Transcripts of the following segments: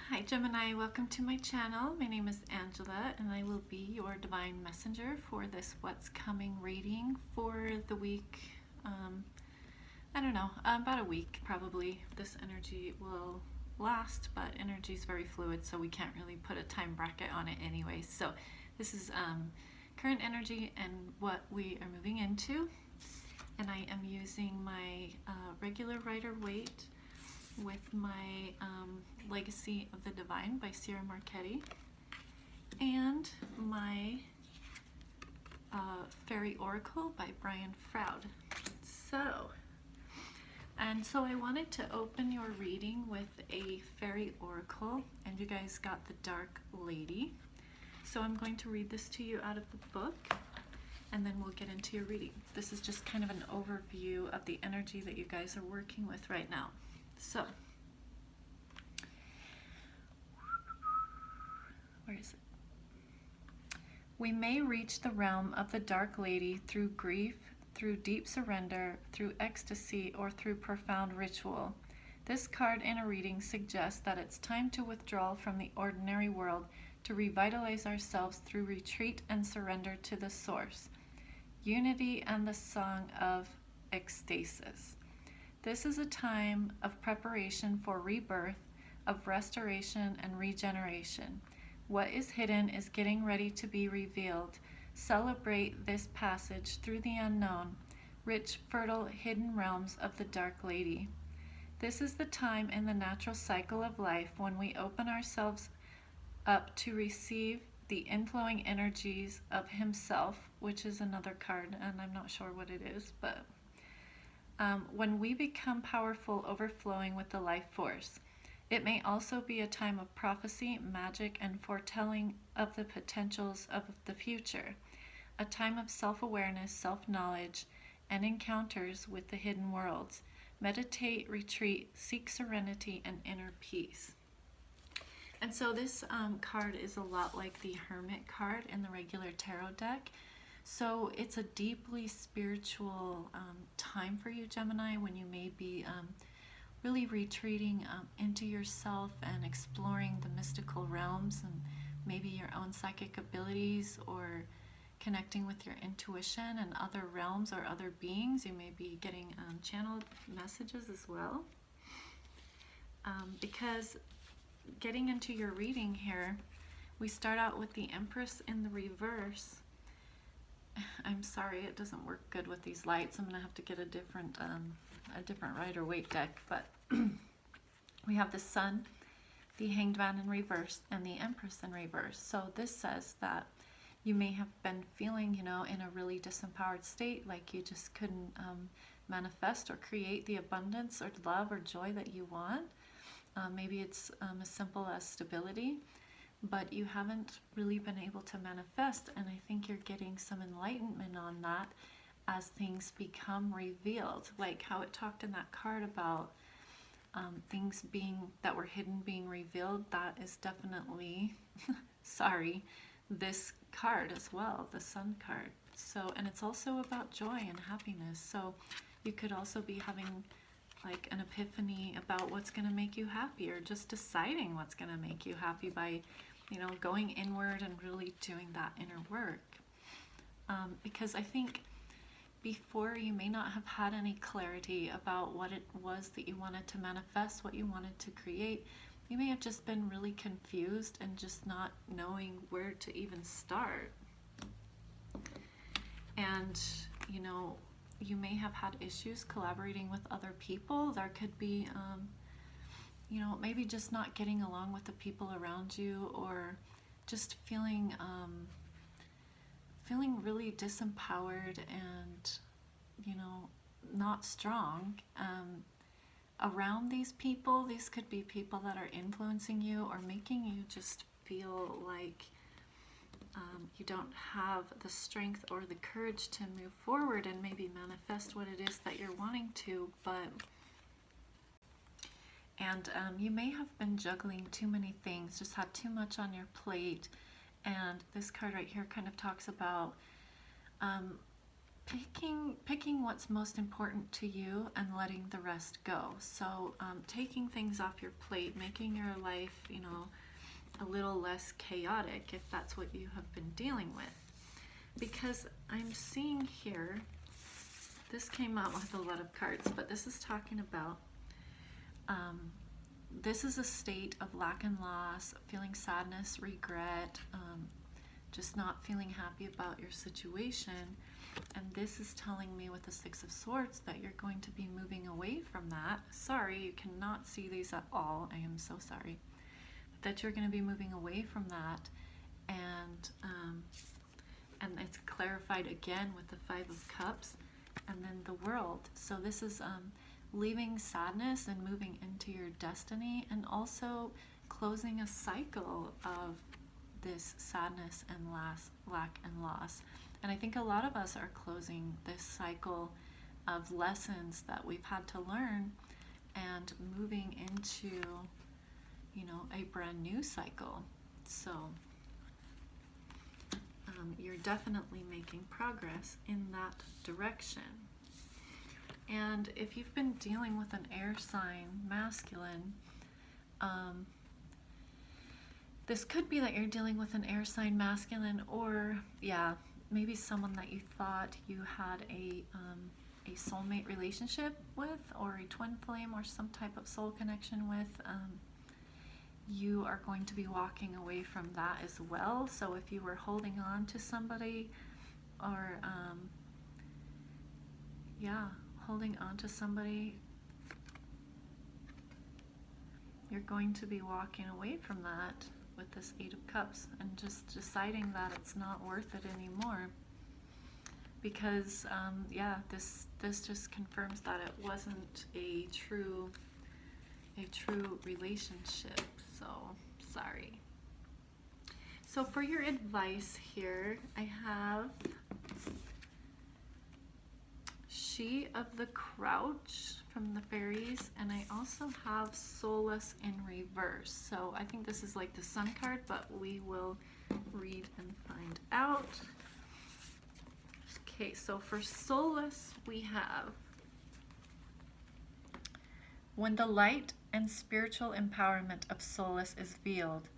Hi Gemini, welcome to my channel. My name is Angela and I will be your divine messenger for this What's Coming reading for the week. I don't know, about a week probably. This energy will last, but energy is very fluid, so we can't really put a time bracket on it anyway. So this is current energy and what we are moving into. And I am using my regular Rider-Waite with my Legacy of the Divine by Sierra Marchetti and my Fairy Oracle by Brian Froud. So I wanted to open your reading with a Fairy Oracle, and you guys got the Dark Lady. So I'm going to read this to you out of the book, and then we'll get into your reading. This is just kind of an overview of the energy that you guys are working with right now. So, where is it? We may reach the realm of the Dark Lady through grief, through deep surrender, through ecstasy, or through profound ritual. This card in a reading suggests that it's time to withdraw from the ordinary world to revitalize ourselves through retreat and surrender to the source. Unity and the song of ecstasis. This is a time of preparation for rebirth, of restoration and regeneration. What is hidden is getting ready to be revealed. Celebrate this passage through the unknown, rich, fertile, hidden realms of the Dark Lady. This is the time in the natural cycle of life when we open ourselves up to receive the inflowing energies of Himself, which is another card, and I'm not sure what it is, but when we become powerful, overflowing with the life force. It may also be a time of prophecy, magic, and foretelling of the potentials of the future. A time of self-awareness, self-knowledge, and encounters with the hidden worlds. Meditate, retreat, seek serenity and inner peace. And so this card is a lot like the Hermit card in the regular tarot deck. So it's a deeply spiritual time for you, Gemini, when you may be really retreating into yourself and exploring the mystical realms and maybe your own psychic abilities, or connecting with your intuition and other realms or other beings. You may be getting channeled messages as well. Because getting into your reading here, we start out with the Empress in the reverse. I'm sorry, it doesn't work good with these lights. I'm gonna have to get a different Rider-Waite deck. But we have the Sun, the Hanged Man in reverse, and the Empress in reverse. So this says that you may have been feeling, in a really disempowered state, like you just couldn't manifest or create the abundance or love or joy that you want. Maybe it's as simple as stability, but you haven't really been able to manifest, and I think you're getting some enlightenment on that as things become revealed, like how it talked in that card about things that were hidden being revealed. That is definitely this card as well, the Sun card. So, and it's also about joy and happiness. So you could also be having like an epiphany about what's going to make you happy, or just deciding what's going to make you happy by going inward and really doing that inner work. Because I think before, you may not have had any clarity about what it was that you wanted to manifest, what you wanted to create. You may have just been really confused and just not knowing where to even start. And you may have had issues collaborating with other people. There could be maybe just not getting along with the people around you, or just feeling really disempowered and not strong around these people. These could be people that are influencing you or making you just feel like you don't have the strength or the courage to move forward and maybe manifest what it is that you're wanting to. And you may have been juggling too many things, just had too much on your plate. And this card right here kind of talks about picking what's most important to you and letting the rest go. So taking things off your plate, making your life, a little less chaotic if that's what you have been dealing with. Because I'm seeing here, this came out with a lot of cards, but this is talking about this is a state of lack and loss, feeling sadness, regret, just not feeling happy about your situation. And this is telling me with the Six of Swords that you're going to be moving away from that. Sorry, you cannot see these at all. I am so sorry. That you're going to be moving away from that. And it's clarified again with the Five of Cups and then the World. So this is leaving sadness and moving into your destiny, and also closing a cycle of this sadness and lack and loss. And I think a lot of us are closing this cycle of lessons that we've had to learn and moving into, a brand new cycle. So you're definitely making progress in that direction. And if you've been dealing with an air sign, masculine, this could be that you're dealing with an air sign, masculine, or maybe someone that you thought you had a soulmate relationship with, or a twin flame, or some type of soul connection with. You are going to be walking away from that as well. So if you were holding on to somebody, or holding on to somebody, you're going to be walking away from that with this Eight of Cups, and just deciding that it's not worth it anymore. Because this just confirms that it wasn't a true relationship. So sorry. So for your advice here, I have She of the Crouch from the fairies, and I also have Solace in reverse. So I think this is like the Sun card, but we will read and find out. Okay, so for Solace we have, when the light and spiritual empowerment of Solace is veiled,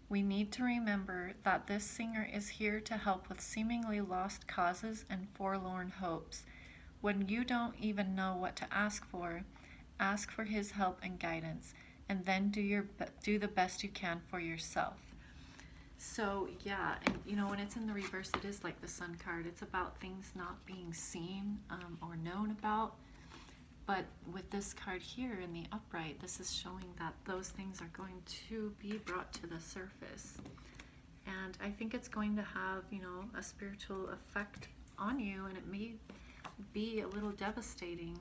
we need to remember that this singer is here to help with seemingly lost causes and forlorn hopes. When you don't even know what to ask for his help and guidance, and then do the best you can for yourself. So and when it's in the reverse, it is like the Sun card. It's about things not being seen or known about. But with this card here in the upright, this is showing that those things are going to be brought to the surface. And I think it's going to have, a spiritual effect on you, and it may be a little devastating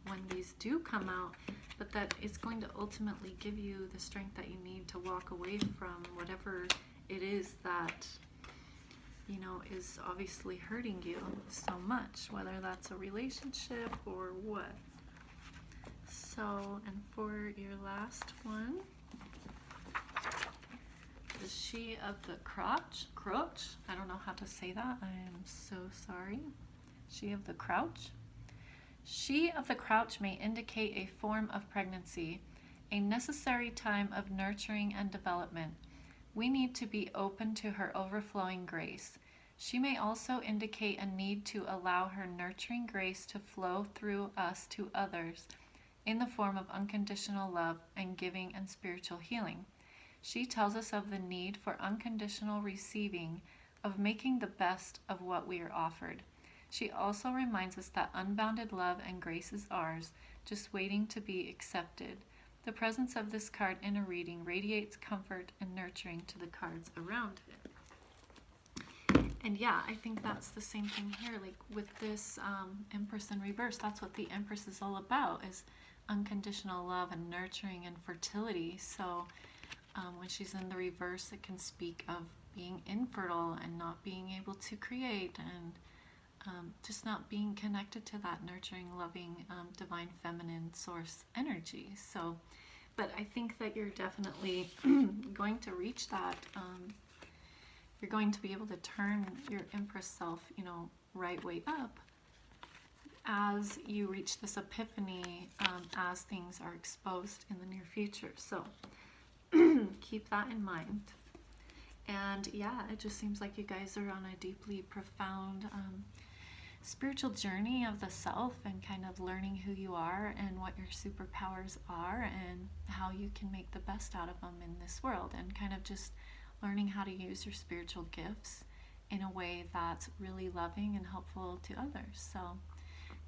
when these do come out, but that it's going to ultimately give you the strength that you need to walk away from whatever it is that is obviously hurting you so much, whether that's a relationship or what. So, and for your last one, the She of the Crouch, I don't know how to say that, I am so sorry. She of the Crouch. She of the Crouch may indicate a form of pregnancy, a necessary time of nurturing and development. We need to be open to her overflowing grace. She may also indicate a need to allow her nurturing grace to flow through us to others in the form of unconditional love and giving and spiritual healing. She tells us of the need for unconditional receiving, of making the best of what we are offered. She also reminds us that unbounded love and grace is ours, just waiting to be accepted. The presence of this card in a reading radiates comfort and nurturing to the cards around it. And I think that's the same thing here. Like with this Empress in reverse, that's what the Empress is all about, is unconditional love and nurturing and fertility. So when she's in the reverse, it can speak of being infertile and not being able to create, and just not being connected to that nurturing, loving, divine feminine source energy. So, but I think that you're definitely going to reach that. You're going to be able to turn your Empress self, right way up, as you reach this epiphany, as things are exposed in the near future. So keep that in mind. And yeah, it just seems like you guys are on a deeply profound spiritual journey of the self, and kind of learning who you are and what your superpowers are and how you can make the best out of them in this world, and kind of just learning how to use your spiritual gifts in a way that's really loving and helpful to others. So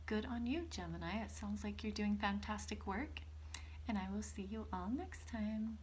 good on you, Gemini. It sounds like you're doing fantastic work, and I will see you all next time.